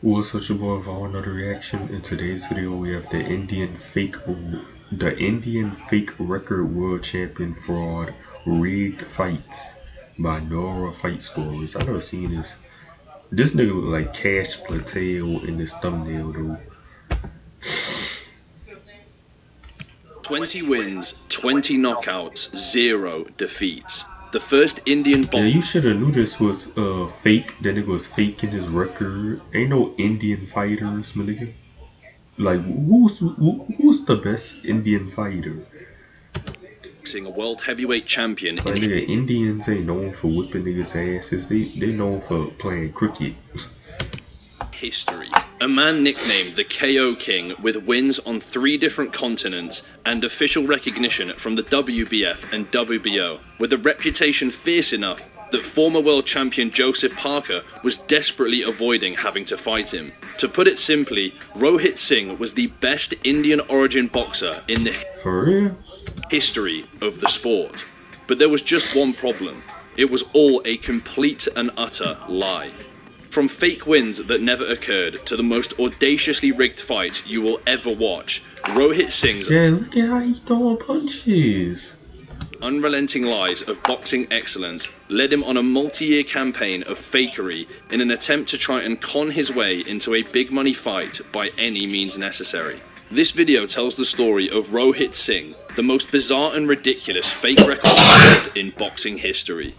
What's up, your boy Vaughn, another reaction. In today's video, we have the Indian fake record world champion fraud rigged fights by Nora Fight Stories. I never seen this. This nigga look like Cash Plateau in this thumbnail, though. 20 wins, 20 knockouts, 0 defeats. The first Indian Yeah, you should have knew this was fake. That nigga was faking his record. Ain't no Indian fighters, my nigga. Like, who's the best Indian fighter? boxing, a world heavyweight champion My in nigga, Indians ain't known for whipping niggas' asses. They known for playing cricket. history. A man nicknamed the KO King with wins on 3 different continents and official recognition from the WBF and WBO, with a reputation fierce enough that former world champion Joseph Parker was desperately avoiding having to fight him. To put it simply, Rohit Singh was the best Indian origin boxer in the For real? history of the sport. But there was just one problem. It was all a complete and utter lie. From fake wins that never occurred to the most audaciously rigged fight you will ever watch, Rohit Singh's Look at how he throwing punches. unrelenting lies of boxing excellence led him on a multi-year campaign of fakery in an attempt to try and con his way into a big money fight by any means necessary. This video tells the story of Rohit Singh, the most bizarre and ridiculous fake record in boxing history.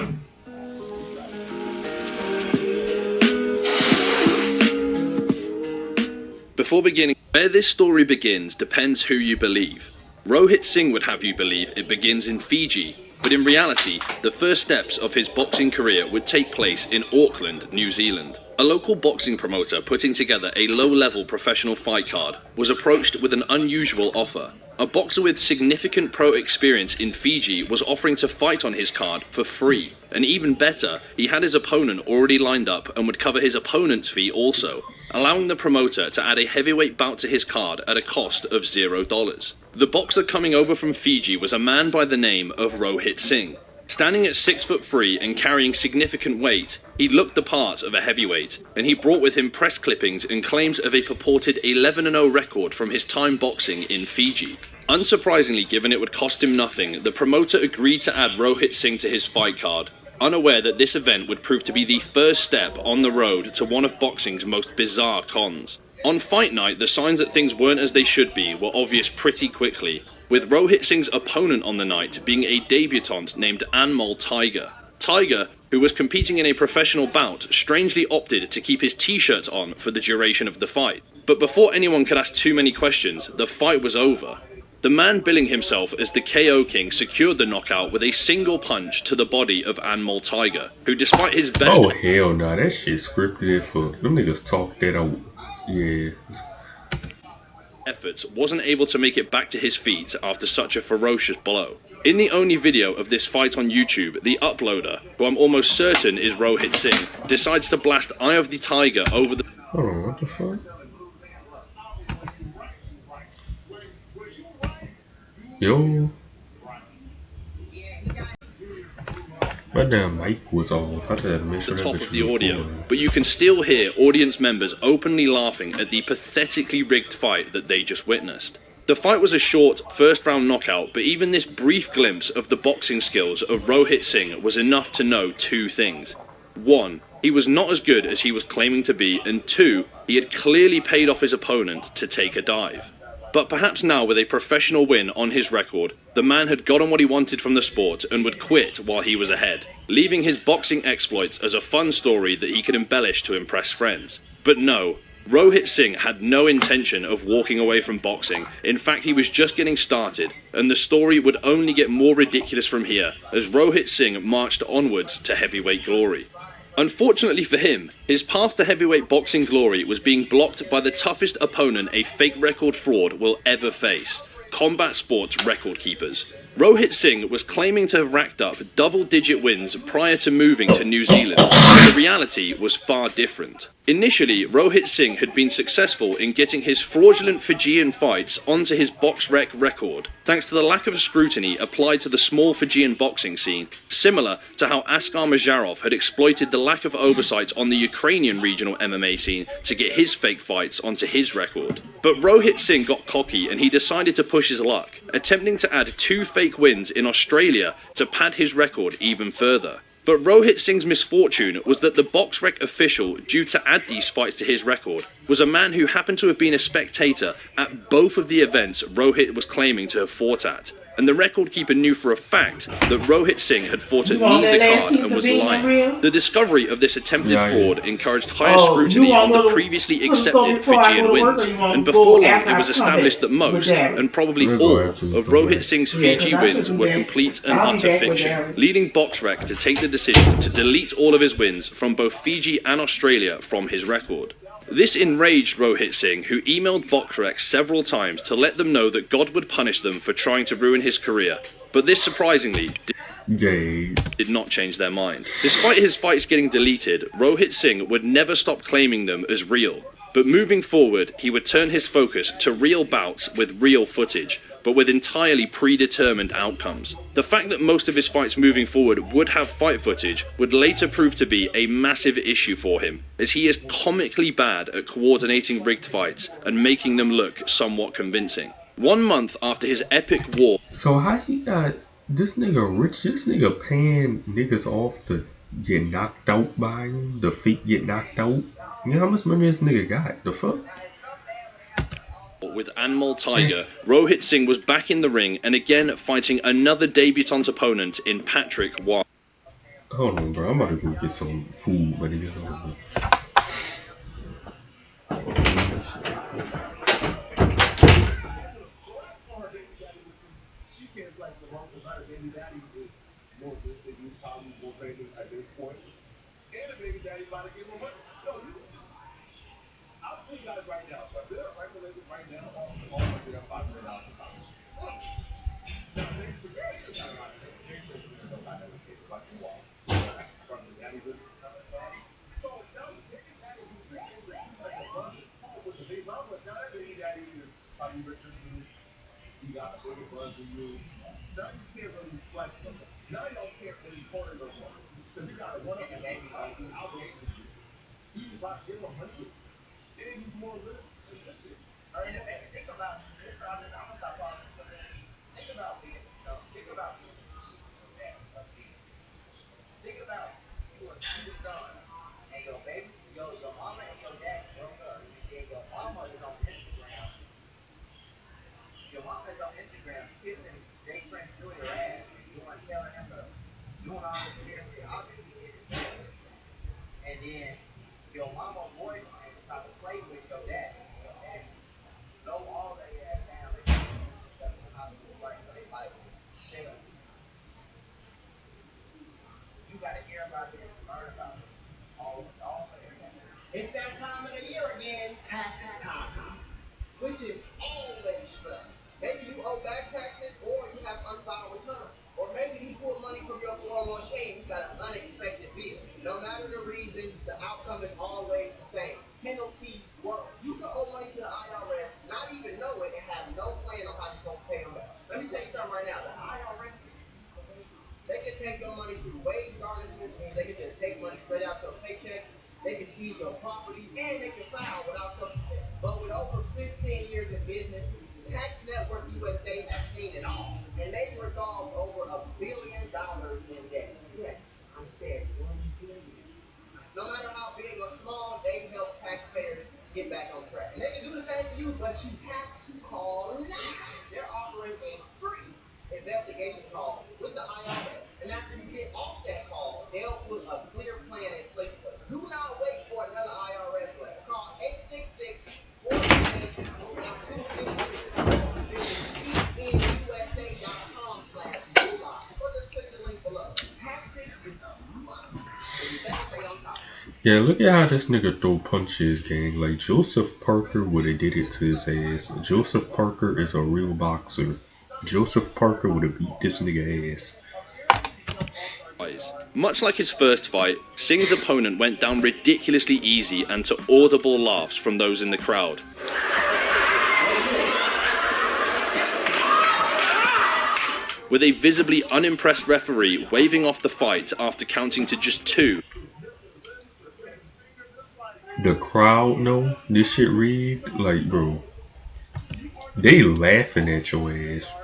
Before beginning, where this story begins depends who you believe. Rohit Singh would have you believe it begins in Fiji, but in reality, the first steps of his boxing career would take place in Auckland, New Zealand. A local boxing promoter putting together a low-level professional fight card was approached with an unusual offer. A boxer with significant pro experience in Fiji was offering to fight on his card for free. And even better, he had his opponent already lined up and would cover his opponent's fee also, allowing the promoter to add a heavyweight bout to his card at a cost of $0. The boxer coming over from Fiji was a man by the name of Rohit Singh. Standing at 6'3" and carrying significant weight, he looked the part of a heavyweight, and he brought with him press clippings and claims of a purported 11-0 record from his time boxing in Fiji. Unsurprisingly, given it would cost him nothing, the promoter agreed to add Rohit Singh to his fight card, unaware that this event would prove to be the first step on the road to one of boxing's most bizarre cons. On fight night, the signs that things weren't as they should be were obvious pretty quickly, with Rohit Singh's opponent on the night being a debutante named Anmol Tiger. Tiger, who was competing in a professional bout, strangely opted to keep his t-shirt on for the duration of the fight. But before anyone could ask too many questions, the fight was over. The man billing himself as the KO King secured the knockout with a single punch to the body of Anmol Tiger, who despite his best— Oh hell nah, that shit scripted for them niggas talk that out. Yeah. efforts, wasn't able to make it back to his feet after such a ferocious blow. In the only video of this fight on YouTube, the uploader, who I'm almost certain is Rohit Singh, decides to blast Eye of the Tiger over the— Hold on, what the fuck? Yo. My damn mic was off. I had to make sure top that of the audio, recording. but you can still hear audience members openly laughing at the pathetically rigged fight that they just witnessed. The fight was a short, first-round knockout, but even this brief glimpse of the boxing skills of Rohit Singh was enough to know 2 things. 1, he was not as good as he was claiming to be, and 2, he had clearly paid off his opponent to take a dive. But perhaps now, with a professional win on his record, the man had gotten what he wanted from the sport and would quit while he was ahead, leaving his boxing exploits as a fun story that he could embellish to impress friends. But no, Rohit Singh had no intention of walking away from boxing. In fact, he was just getting started, and the story would only get more ridiculous from here as Rohit Singh marched onwards to heavyweight glory. Unfortunately for him, his path to heavyweight boxing glory was being blocked by the toughest opponent a fake record fraud will ever face: combat sports record keepers. Rohit Singh was claiming to have racked up double-digit wins prior to moving to New Zealand, but the reality was far different. Initially, Rohit Singh had been successful in getting his fraudulent Fijian fights onto his BoxRec record, thanks to the lack of scrutiny applied to the small Fijian boxing scene, similar to how Askar Majarov had exploited the lack of oversight on the Ukrainian regional MMA scene to get his fake fights onto his record. But Rohit Singh got cocky and he decided to push his luck, attempting to add 2 fake wins in Australia to pad his record even further. But Rohit Singh's misfortune was that the BoxRec official due to add these fights to his record was a man who happened to have been a spectator at both of the events Rohit was claiming to have fought at. And the record keeper knew for a fact that Rohit Singh had fought at neither card and was lying. The discovery of this attempted fraud encouraged higher scrutiny on the previously accepted Fijian wins, and before long it was established that most, and probably all, of Rohit Singh's Fiji wins were complete and utter fiction, leading BoxRec to take the decision to delete all of his wins from both Fiji and Australia from his record. This enraged Rohit Singh, who emailed BoxRec several times to let them know that God would punish them for trying to ruin his career. But this surprisingly did not change their mind. Despite his fights getting deleted, Rohit Singh would never stop claiming them as real. But moving forward, he would turn his focus to real bouts with real footage, but with entirely predetermined outcomes. The fact that most of his fights moving forward would have fight footage would later prove to be a massive issue for him, as he is comically bad at coordinating rigged fights and making them look somewhat convincing. 1 month after his epic war... So how he got this nigga rich? This nigga paying niggas off to get knocked out by him? The fake get knocked out? You know how much money this nigga got? The fuck? With Anmol Tiger, Rohit Singh was back in the ring and again fighting another debutant opponent in Patrick Ward. Hold on, bro. I'm about to go get some food, but it is over. It's that time of the year again, tax time, which is always stress. Maybe you owe back taxes or you have unfiled return. Or maybe you pull money from your 401k and you got an unexpected bill. No matter the reason, the outcome is always the same. Penalties work. You can owe money to the IRS, not even know it, and have no plan on how you're going to pay them back. Let me tell you something right now. The IRS, they can take your money through wage garnishment, means they can just take money straight out your paycheck. They can seize your properties, and they can file without your consent. But with over 15 years in business, Tax Network USA has seen it all. And they've resolved over $1 billion in debt. Yes, I said $1 billion. No matter how big or small, they help taxpayers get back on track. And they can do the same for you, but you have to call now. They're offering a free investigation call with the IRS. And after you get off that call, they'll put a clear plan in place for you. Do not wait for another IRS letter. Call 866-478-0666 or just click the link below. Taxes is a must. And you better stay on top. Yeah, look at how this nigga throw punches, gang. Like, Joseph Parker would have did it to his ass. Joseph Parker is a real boxer. Joseph Parker would have beat this nigga ass. Much like his first fight, Singh's opponent went down ridiculously easy and to audible laughs from those in the crowd. With a visibly unimpressed referee waving off the fight after counting to just 2. The crowd know this shit rigged? Like, bro, they laughing at your ass.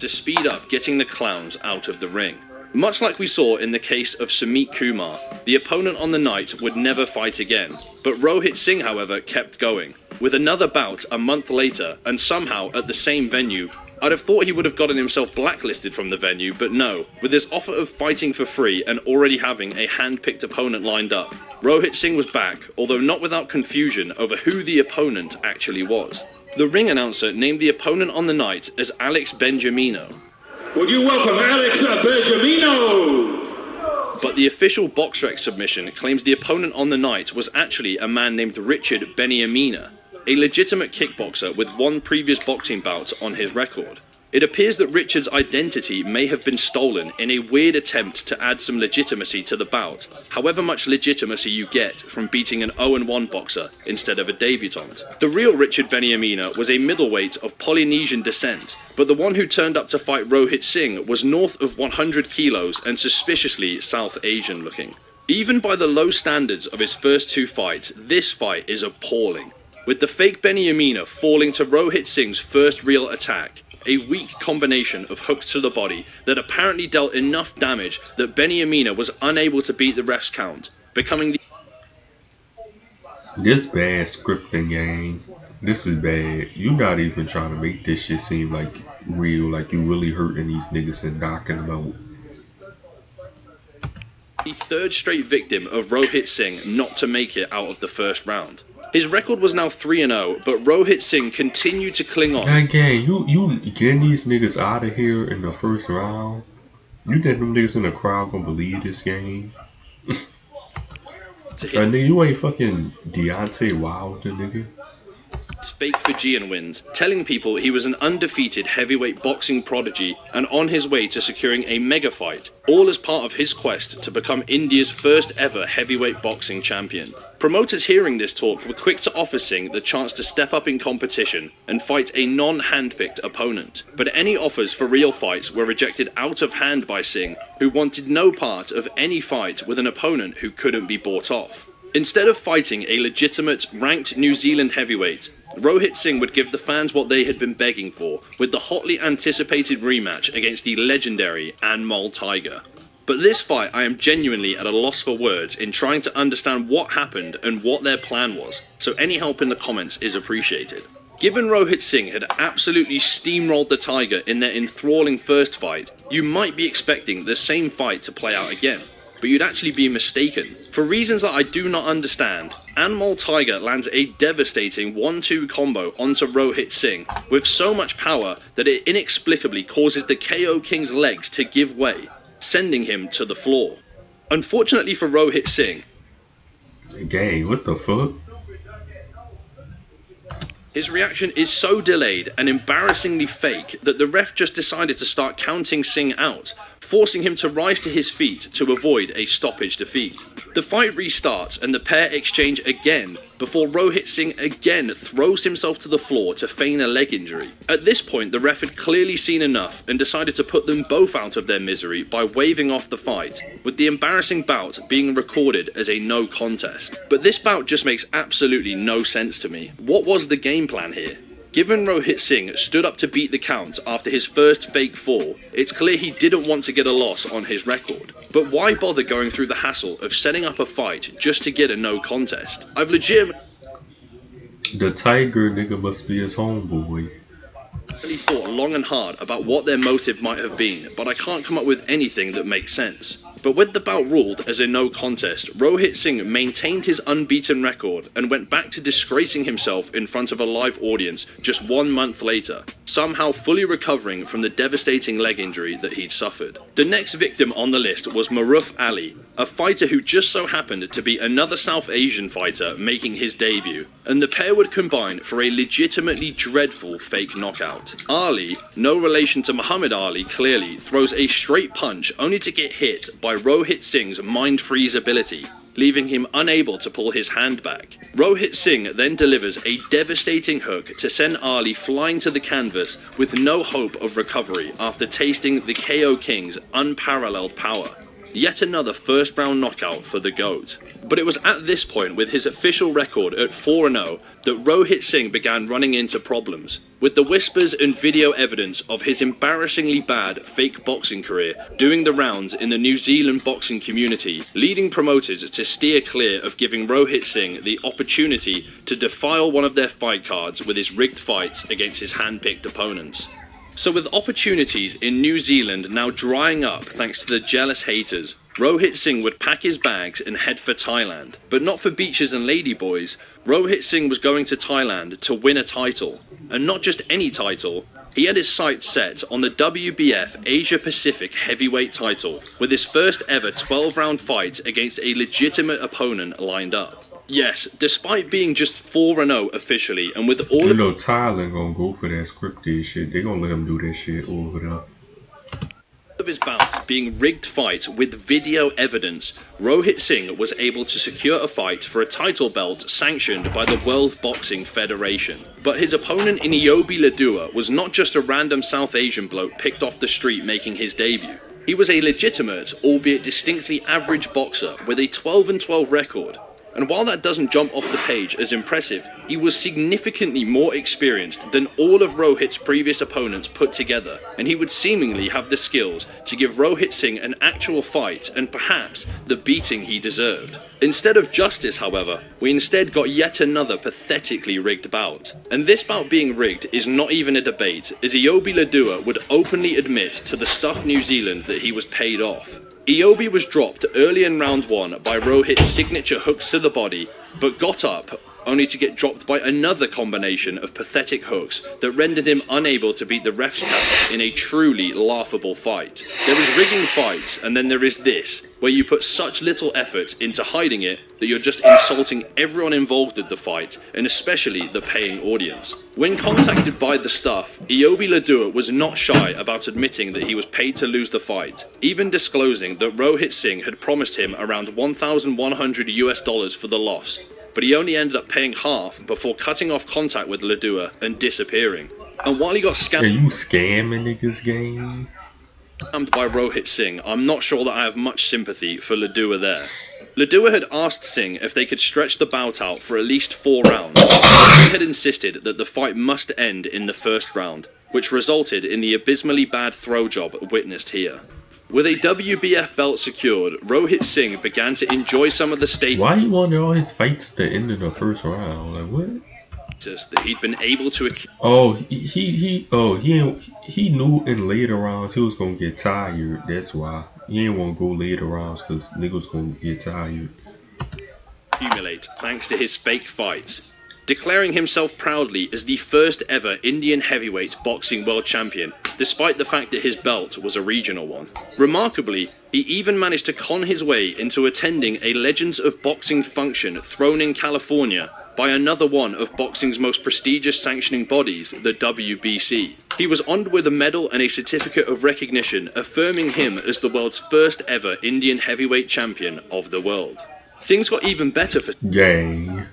To speed up getting the clowns out of the ring. Much like we saw in the case of Sumit Kumar, the opponent on the night would never fight again. But Rohit Singh, however, kept going. With another bout a month later, and somehow at the same venue. I'd have thought he would have gotten himself blacklisted from the venue, but no. With his offer of fighting for free and already having a hand-picked opponent lined up, Rohit Singh was back, although not without confusion over who the opponent actually was. The ring announcer named the opponent on the night as Alex Benjamino. Would you welcome Alex Benjamino? But the official BoxRec submission claims the opponent on the night was actually a man named Richard Beniamina, a legitimate kickboxer with 1 previous boxing bout on his record. It appears that Richard's identity may have been stolen in a weird attempt to add some legitimacy to the bout, however much legitimacy you get from beating an 0-1 boxer instead of a debutant. The real Richard Beniamina was a middleweight of Polynesian descent, but the one who turned up to fight Rohit Singh was north of 100 kilos and suspiciously South Asian looking. Even by the low standards of his first 2 fights, this fight is appalling, with the fake Beniamina falling to Rohit Singh's first real attack, a weak combination of hooks to the body that apparently dealt enough damage that Beniamina was unable to beat the ref's count, becoming the... This bad scripting, gang. This is bad. You not even trying to make this shit seem like real, like you really hurting these niggas and knocking them out. The 3rd straight victim of Rohit Singh not to make it out of the first round. His record was now 3-0, but Rohit Singh continued to cling on. Again, you getting these niggas out of here in the first round? You think them niggas in the crowd gonna believe this game? Nigga, you ain't fucking Deontay Wilder, nigga. Fake Fijian wins, telling people he was an undefeated heavyweight boxing prodigy and on his way to securing a mega fight, all as part of his quest to become India's first ever heavyweight boxing champion. Promoters hearing this talk were quick to offer Singh the chance to step up in competition and fight a non-handpicked opponent, but any offers for real fights were rejected out of hand by Singh, who wanted no part of any fight with an opponent who couldn't be bought off. Instead of fighting a legitimate, ranked New Zealand heavyweight, Rohit Singh would give the fans what they had been begging for, with the hotly anticipated rematch against the legendary Anmol Tiger. But this fight, I am genuinely at a loss for words in trying to understand what happened and what their plan was, so any help in the comments is appreciated. Given Rohit Singh had absolutely steamrolled the Tiger in their enthralling first fight, you might be expecting the same fight to play out again. But you'd actually be mistaken. For reasons that I do not understand, Anmol Tiger lands a devastating 1-2 combo onto Rohit Singh with so much power that it inexplicably causes the KO King's legs to give way, sending him to the floor. Unfortunately for Rohit Singh, Gang, what the fuck? his reaction is so delayed and embarrassingly fake that the ref just decided to start counting Singh out, forcing him to rise to his feet to avoid a stoppage defeat. The fight restarts and the pair exchange again before Rohit Singh again throws himself to the floor to feign a leg injury. At this point, the ref had clearly seen enough and decided to put them both out of their misery by waving off the fight, with the embarrassing bout being recorded as a no contest. But this bout just makes absolutely no sense to me. What was the game plan here? Given Rohit Singh stood up to beat the count after his first fake fall, it's clear he didn't want to get a loss on his record. But why bother going through the hassle of setting up a fight just to get a no contest? I've legitimately The Tiger nigga must be his homeboy. thought long and hard about what their motive might have been, but I can't come up with anything that makes sense. But with the bout ruled as a no contest, Rohit Singh maintained his unbeaten record and went back to disgracing himself in front of a live audience just 1 month later. somehow fully recovering from the devastating leg injury that he'd suffered. The next victim on the list was Maruf Ali, a fighter who just so happened to be another South Asian fighter making his debut, and the pair would combine for a legitimately dreadful fake knockout. Ali, no relation to Muhammad Ali clearly, throws a straight punch only to get hit by Rohit Singh's mind freeze ability, leaving him unable to pull his hand back. Rohit Singh then delivers a devastating hook to send Ali flying to the canvas with no hope of recovery after tasting the KO King's unparalleled power. Yet another first round knockout for the GOAT. But it was at this point, with his official record at 4-0, that Rohit Singh began running into problems, with the whispers and video evidence of his embarrassingly bad fake boxing career doing the rounds in the New Zealand boxing community, leading promoters to steer clear of giving Rohit Singh the opportunity to defile one of their fight cards with his rigged fights against his hand-picked opponents. So with opportunities in New Zealand now drying up thanks to the jealous haters, Rohit Singh would pack his bags and head for Thailand. But not for beaches and ladyboys. Rohit Singh was going to Thailand to win a title. And not just any title, he had his sights set on the WBF Asia Pacific heavyweight title, with his first ever 12-round fight against a legitimate opponent lined up. Yes, despite being just 4-0 officially, and with all You know Thailand gonna go for that scripted shit. They gonna let him do that shit over there. of his bouts being rigged fights with video evidence, Rohit Singh was able to secure a fight for a title belt sanctioned by the World Boxing Federation. But his opponent in Iobi Ladua was not just a random South Asian bloke picked off the street making his debut. He was a legitimate, albeit distinctly average boxer with a 12-12 record. And while that doesn't jump off the page as impressive, he was significantly more experienced than all of Rohit's previous opponents put together, and he would seemingly have the skills to give Rohit Singh an actual fight and perhaps the beating he deserved. Instead of justice, however, we instead got yet another pathetically rigged bout. And this bout being rigged is not even a debate, as Iobi Ladua would openly admit to the Stuff New Zealand that he was paid off. Iobi was dropped early in round 1 by Rohit's signature hooks to the body, but got up only to get dropped by another combination of pathetic hooks that rendered him unable to beat the ref's count in a truly laughable fight. There is rigging fights, and then there is this, where you put such little effort into hiding it that you're just insulting everyone involved with the fight, and especially the paying audience. When contacted by the Stuff, Iobi Ladua was not shy about admitting that he was paid to lose the fight, even disclosing that Rohit Singh had promised him around $1,100 for the loss, but he only ended up paying half before cutting off contact with Ladua and disappearing. And while he got Are you scamming niggas game? scammed by Rohit Singh, I'm not sure that I have much sympathy for Ladua there. Ladua had asked Singh if they could stretch the bout out for at least 4 rounds. Singh had insisted that the fight must end in the first round, which resulted in the abysmally bad throw job witnessed here. With a WBF belt secured, Rohit Singh began to enjoy some of the status Why you wanted all his fights to end in the first round? Like what? that he'd been able to accumulate. Oh, he knew in later rounds he was gonna get tired. That's why he didn't want to go later rounds because niggas gonna get tired. Thanks to his fake fights, declaring himself proudly as the first ever Indian heavyweight boxing world champion, despite the fact that his belt was a regional one. Remarkably, he even managed to con his way into attending a Legends of Boxing function thrown in California by another one of boxing's most prestigious sanctioning bodies, the WBC. He was honored with a medal and a certificate of recognition, affirming him as the world's first ever Indian heavyweight champion of the world. Things got even better for Gang.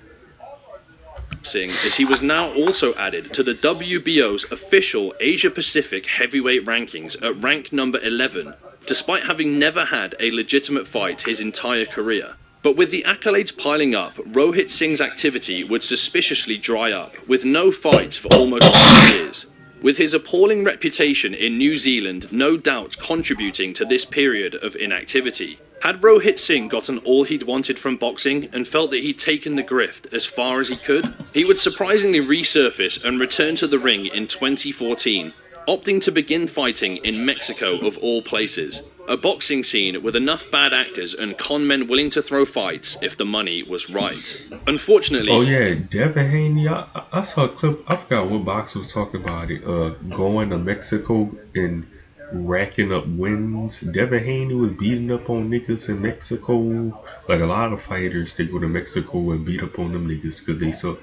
Singh, as he was now also added to the WBO's official Asia Pacific heavyweight rankings at rank number 11, despite having never had a legitimate fight his entire career. But with the accolades piling up, Rohit Singh's activity would suspiciously dry up, with no fights for almost 2 years. With his appalling reputation in New Zealand no doubt contributing to this period of inactivity. Had Rohit Singh gotten all he'd wanted from boxing and felt that he'd taken the grift as far as he could, he would surprisingly resurface and return to the ring in 2014, opting to begin fighting in Mexico of all places. A boxing scene with enough bad actors and con men willing to throw fights if the money was right. Unfortunately, Oh yeah, Devin Haney. I saw a clip. I forgot what boxer was talking about it. Going to Mexico and racking up wins. Devin Haney was beating up on niggas in Mexico. Like a lot of fighters, they go to Mexico and beat up on them niggas because they suck.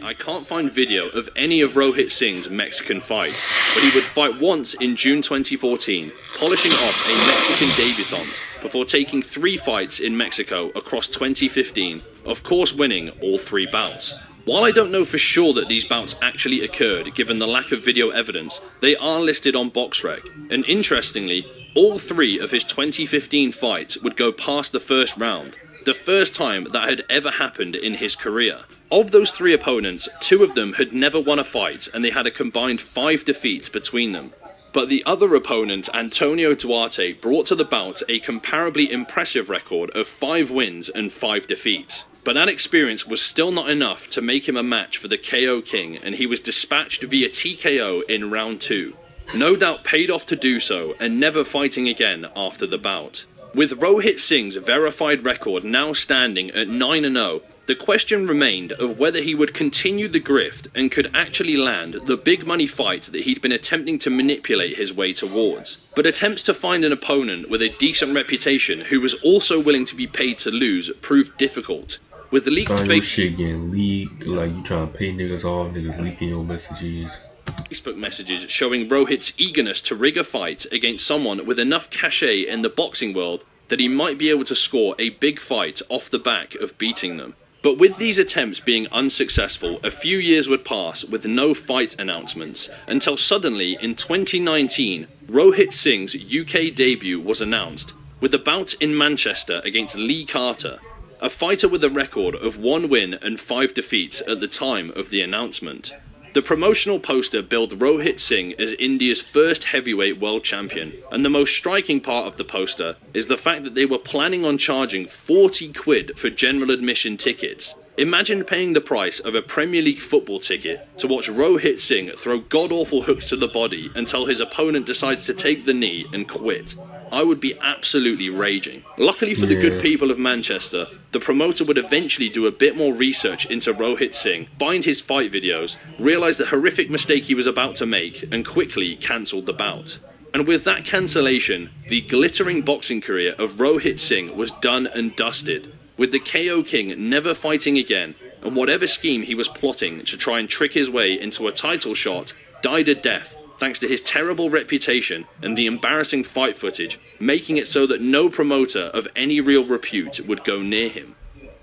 I can't find video of any of Rohit Singh's Mexican fights, but he would fight once in June 2014, polishing off a Mexican debutante before taking 3 fights in Mexico across 2015, of course winning all 3 bouts. While I don't know for sure that these bouts actually occurred given the lack of video evidence, they are listed on BoxRec, and interestingly, all 3 of his 2015 fights would go past the first round, the first time that had ever happened in his career. Of those 3 opponents, 2 of them had never won a fight and they had a combined 5 defeats between them. But the other opponent, Antonio Duarte, brought to the bout a comparably impressive record of 5 wins and 5 defeats. But that experience was still not enough to make him a match for the KO King, and he was dispatched via TKO in round 2. No doubt paid off to do so, and never fighting again after the bout. With Rohit Singh's verified record now standing at 9-0, the question remained of whether he would continue the grift and could actually land the big money fight that he'd been attempting to manipulate his way towards. But attempts to find an opponent with a decent reputation who was also willing to be paid to lose proved difficult. With leaked Your shit getting leaked, like you trying to pay niggas off, niggas leaking your messages. Facebook messages showing Rohit's eagerness to rig a fight against someone with enough cachet in the boxing world that he might be able to score a big fight off the back of beating them. But with these attempts being unsuccessful, a few years would pass with no fight announcements, until suddenly in 2019, Rohit Singh's UK debut was announced, with a bout in Manchester against Lee Carter, a fighter with a record of 1 win and 5 defeats at the time of the announcement. The promotional poster billed Rohit Singh as India's first heavyweight world champion, and the most striking part of the poster is the fact that they were planning on charging 40 quid for general admission tickets. Imagine paying the price of a Premier League football ticket to watch Rohit Singh throw god-awful hooks to the body until his opponent decides to take the knee and quit. I would be absolutely raging. Luckily for the good people of Manchester, the promoter would eventually do a bit more research into Rohit Singh, find his fight videos, realise the horrific mistake he was about to make, and quickly cancelled the bout. And with that cancellation, the glittering boxing career of Rohit Singh was done and dusted, with the KO King never fighting again, and whatever scheme he was plotting to try and trick his way into a title shot died a death, thanks to his terrible reputation and the embarrassing fight footage, making it so that no promoter of any real repute would go near him.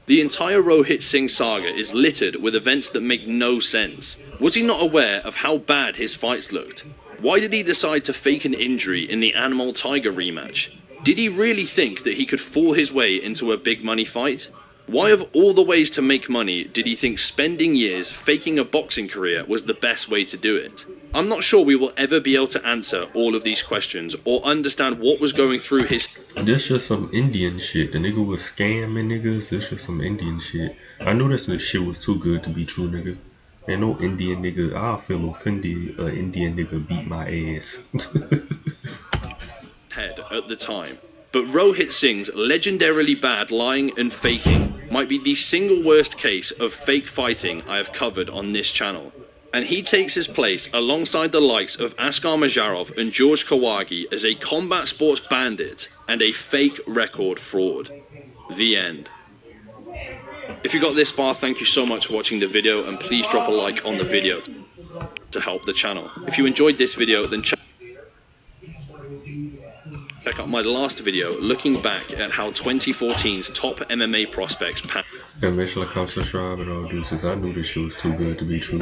The entire Rohit Singh saga is littered with events that make no sense. Was he not aware of how bad his fights looked? Why did he decide to fake an injury in the Animal Tiger rematch? Did he really think that he could fool his way into a big money fight? Why of all the ways to make money did he think spending years faking a boxing career was the best way to do it? I'm not sure we will ever be able to answer all of these questions or understand what was going through his... This just some Indian shit. The nigga was scamming niggas. This just some Indian shit. I knew this shit was too good to be true, nigga. Man, no Indian nigga. I'll feel offended Indian nigga beat my ass. head at the time. But Rohit Singh's legendarily bad lying and faking might be the single worst case of fake fighting I have covered on this channel. And he takes his place alongside the likes of Askar Majarov and George Kawagi as a combat sports bandit and a fake record fraud. The end. If you got this far, thank you so much for watching the video, and please drop a like on the video to help the channel. If you enjoyed this video, then check out my last video looking back at how 2014's top MMA prospects And make sure to comment, subscribe, and all deuces. I knew this shit was too good to be true.